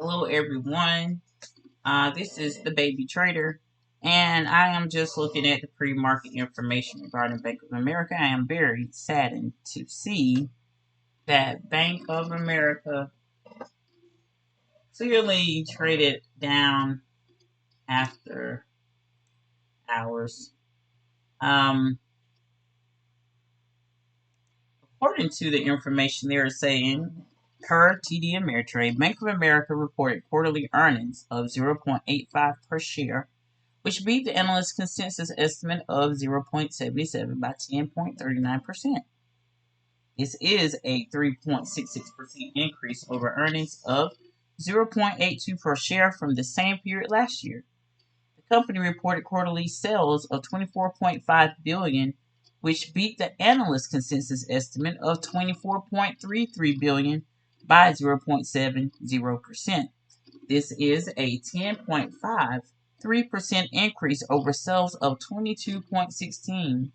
Hello, everyone. This is the Baby Trader, and I am just looking at the pre-market information regarding Bank of America. I am very saddened to see that Bank of America clearly traded down after hours. Um, According to the information, they are saying per TD Ameritrade, Bank of America reported quarterly earnings of 0.85 per share, which beat the analyst consensus estimate of 0.77 by 10.39%. This is a 3.66% increase over earnings of 0.82 per share from the same period last year. The company reported quarterly sales of 24.5 billion, which beat the analyst consensus estimate of 24.33 billion by 0.70%. This is a 10.53% increase over sales of 22.16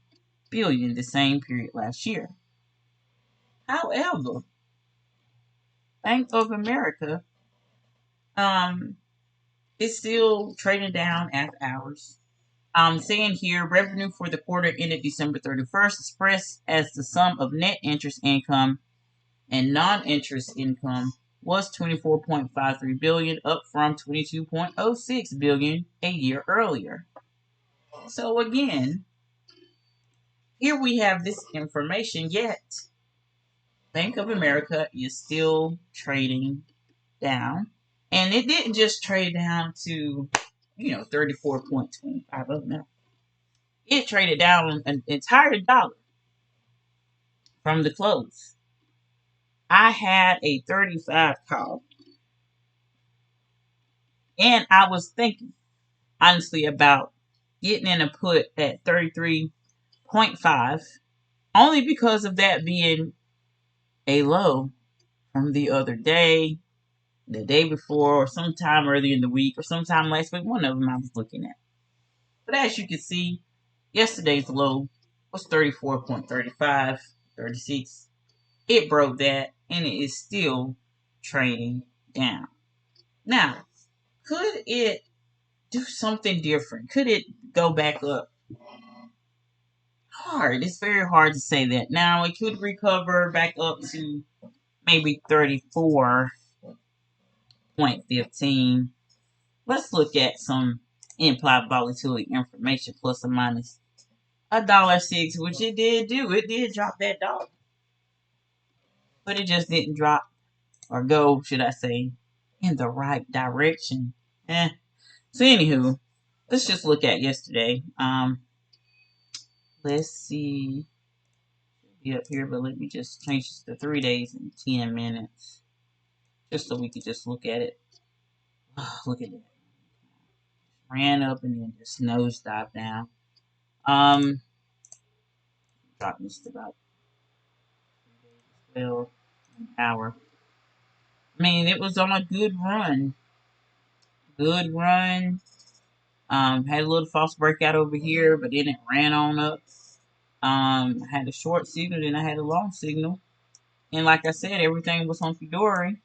billion the same period last year. However, Bank of America is still trading down after hours. Saying here, revenue for the quarter ended December 31st, expressed as the sum of net interest income and non-interest income, was 24.53 billion, up from 22.06 billion a year earlier. So again, here we have this information, yet Bank of America is still trading down. And it didn't just trade down to, 34.25. Oh, no. It traded down an entire dollar from the close. I had a 35 call. And I was thinking, honestly, about getting in a put at 33.5, only because of that being a low from the other day, the day before, or sometime earlier in the week, or sometime last week. One of them I was looking at. But as you can see, yesterday's low was 34.35, 36. It broke that, and it is still trading down. Now, could it do something different? Could it go back up? Hard. It's very hard to say that. Now, it could recover back up to maybe 34.15. Let's look at some implied volatility information, plus or minus $1.06, which it did do. It did drop that dollar, but it just didn't drop or go, should I say, in the right direction. So anywho, let's just look at yesterday. Let's see. Be up here, but let me just change this to 3 days and 10 minutes, just so we could just look at it. Oh, look at that. Ran up and then just nosedived down. Dropped this to about 12 an hour. I mean, it was on a good run. Good run. Had a little false breakout over here, but then it ran on up. I had a short signal, then I had a long signal. And like I said, everything was hunky dory.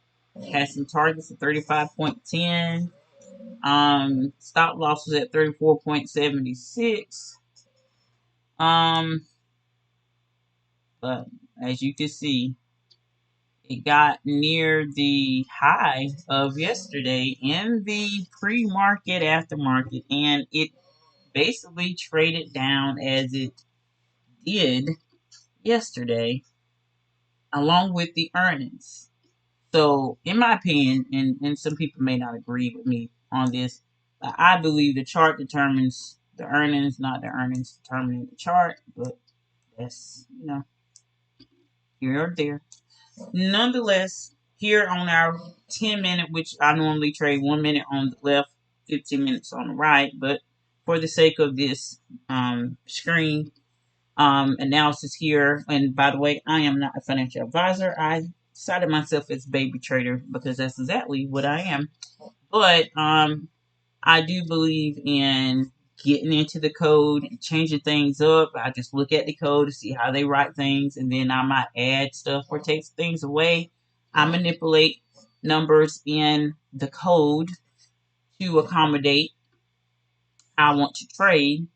Had some targets at 35.10. Stop loss was at 34.76. But as you can see, it got near the high of yesterday in the pre-market aftermarket, and it basically traded down as it did yesterday, along with the earnings. So, in my opinion, and some people may not agree with me on this, but I believe the chart determines the earnings, not the earnings determining the chart. But that's, here or there. Nonetheless, here on our 10-minute, which I normally trade 1 minute on the left, 15 minutes on the right, but for the sake of this screen analysis here, and by the way, I am not a financial advisor. I cited myself as baby trader because that's exactly what I am. But I do believe in getting into the code and changing things up. I just look at the code to see how they write things, and then I might add stuff or take things away. I manipulate numbers in the code to accommodate how I want to trade.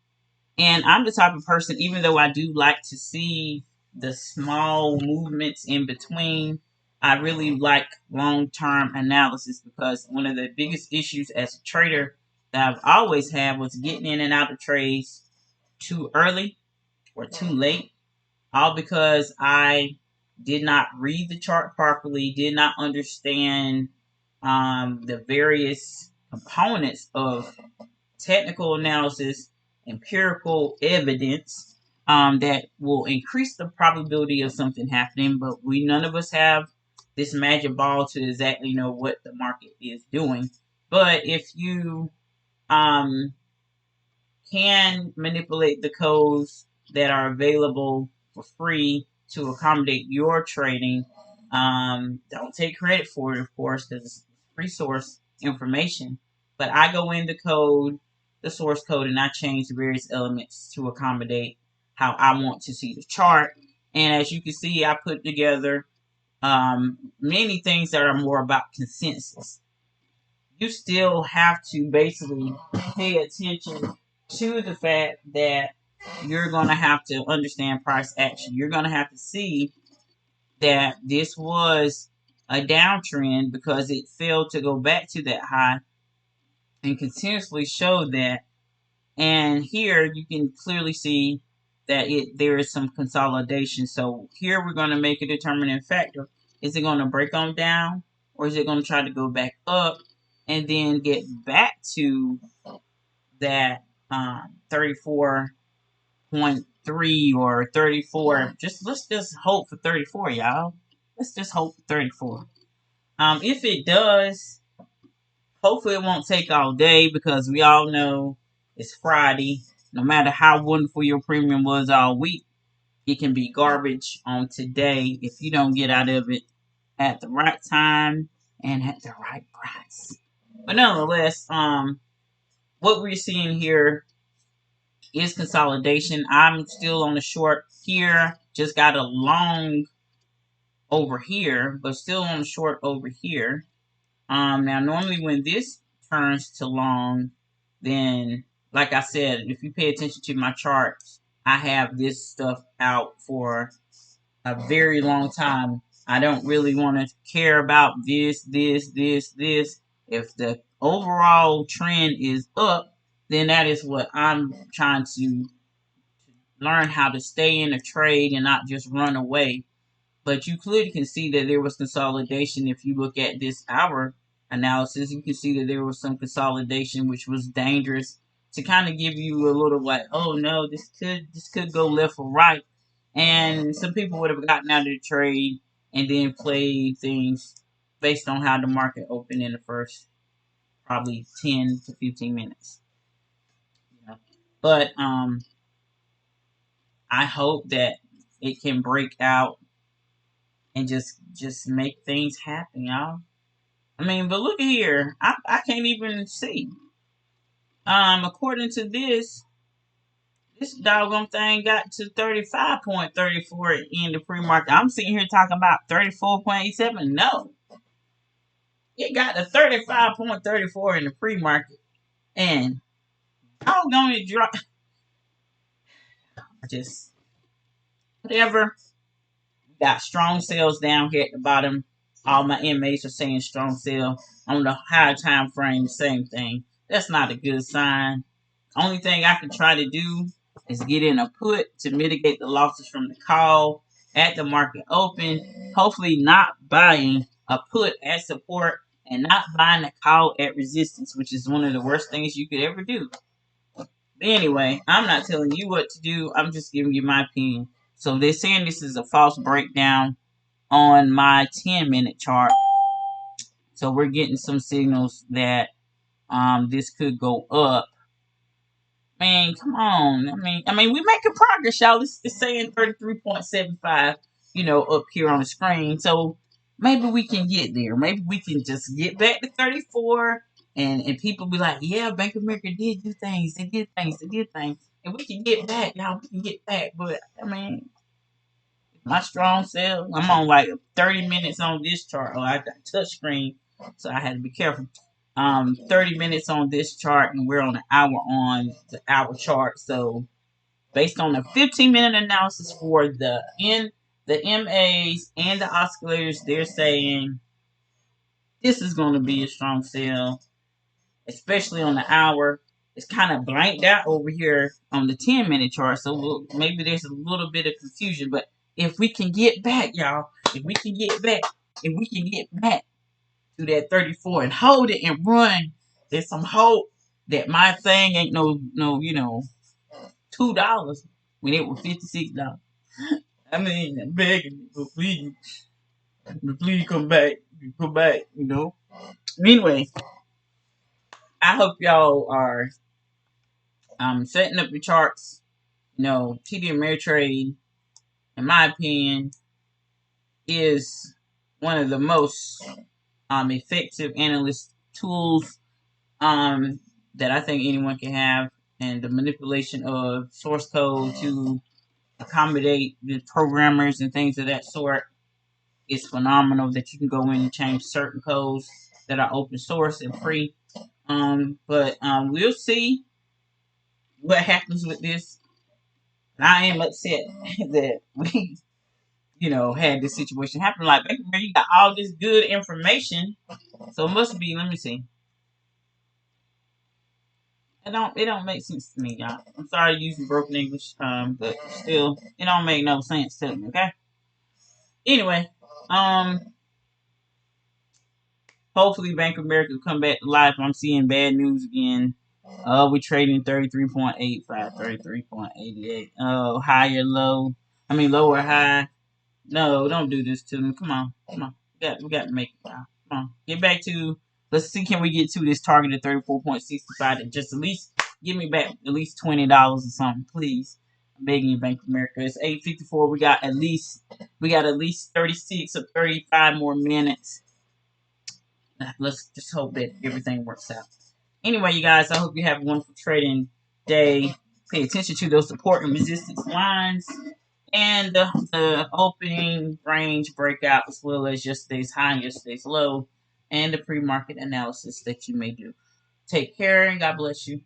And I'm the type of person, even though I do like to see the small movements in between, I really like long term analysis because one of the biggest issues as a trader that I've always had was getting in and out of trades too early or too late, all because I did not read the chart properly, did not understand the various components of technical analysis, empirical evidence that will increase the probability of something happening. But we none of us have this magic ball to exactly know what the market is doing. But if you um, can manipulate the codes that are available for free to accommodate your trading, don't take credit for it, of course, because it's free source information. But I go in the source code, and I change the various elements to accommodate how I want to see the chart. And as you can see, I put together many things that are more about consensus. You still have to basically pay attention to the fact that you're going to have to understand price action. You're going to have to see that this was a downtrend because it failed to go back to that high and continuously show that. And here you can clearly see that there is some consolidation. So here we're going to make a determining factor. Is it going to break on down, or is it going to try to go back up and then get back to that 34.3 or 34? Let's just hope for 34, y'all. Let's just hope for 34. If it does, hopefully it won't take all day because we all know it's Friday. No matter how wonderful your premium was all week, it can be garbage on today if you don't get out of it at the right time and at the right price. But nonetheless, what we're seeing here is consolidation. I'm still on the short here. Just got a long over here, but still on the short over here. Now normally when this turns to long, then like I said, if you pay attention to my charts, I have this stuff out for a very long time. I don't really want to care about this. If the overall trend is up, then that is what I'm trying to learn how to stay in a trade and not just run away. But you clearly can see that there was consolidation. If you look at this hour analysis, you can see that there was some consolidation, which was dangerous to kind of give you a little like, oh no, this could go left or right. And some people would have gotten out of the trade and then played things based on how the market opened in the first probably 10 to 15 minutes. You know? But I hope that it can break out and just make things happen, y'all. I mean, but look at here. I can't even see. According to this doggone thing got to 35.34 in the pre-market. I'm sitting here talking about 34.87. No. It got to 35.34 in the pre-market. And doggone it drop. Just whatever. Got strong sales down here at the bottom. All my inmates are saying strong sale. On the higher time frame, same thing. That's not a good sign. Only thing I can try to do is get in a put to mitigate the losses from the call at the market open. Hopefully not buying a put at support and not buying a call at resistance, which is one of the worst things you could ever do. But anyway, I'm not telling you what to do. I'm just giving you my opinion. So they're saying this is a false breakdown on my 10-minute chart. So we're getting some signals that this could go up. Man, come on. I mean, we're making progress, y'all. It's saying 33.75, up here on the screen. So maybe we can get there. Maybe we can just get back to 34 and people be like, yeah, Bank of America did do things. They did things. And we can get back, y'all. We can get back. But I mean, My strong sale, I'm on like 30 minutes on this chart. Oh, I got touch screen, so I had to be careful. 30 minutes on this chart, and we're on an hour on the hour chart. So based on the 15-minute analysis for the MAs and the oscillators, they're saying this is going to be a strong sale, especially on the hour. It's kind of blanked out over here on the 10-minute chart, so maybe there's a little bit of confusion. But if we can get back, y'all, if we can get back to that 34 and hold it and run, there's some hope that my thing ain't no $2 when it was $56. I mean, I'm begging you, please come back. Anyway, I hope y'all are setting up your charts. TD Ameritrade, in my opinion, is one of the most effective analyst tools that I think anyone can have, and the manipulation of source code to accommodate the programmers and things of that sort is phenomenal. That you can go in and change certain codes that are open source and free. But we'll see what happens with this. I am upset that we, had this situation happen. Like, back where you got all this good information, so it must be. Let me see. It don't make sense to me, y'all. I'm sorry using broken English, but still, it don't make no sense to me. Okay. Anyway, hopefully Bank of America will come back to life. I'm seeing bad news again. We're trading 33.85, 33.88. Oh, higher low. I mean lower high. No, don't do this to me. Come on, come on. We got to make it now. Come on, get back to. Let's see, can we get to this target of 34.65 and just at least give me back at least $20 or something, please. I'm begging you, Bank of America. It's 8:54. We got at least 36 or 35 more minutes. Let's just hope that everything works out. Anyway, you guys, I hope you have a wonderful trading day. Pay attention to those support and resistance lines and the opening range breakout, as well as yesterday's high and yesterday's low, and the pre-market analysis that you may do. Take care and God bless you.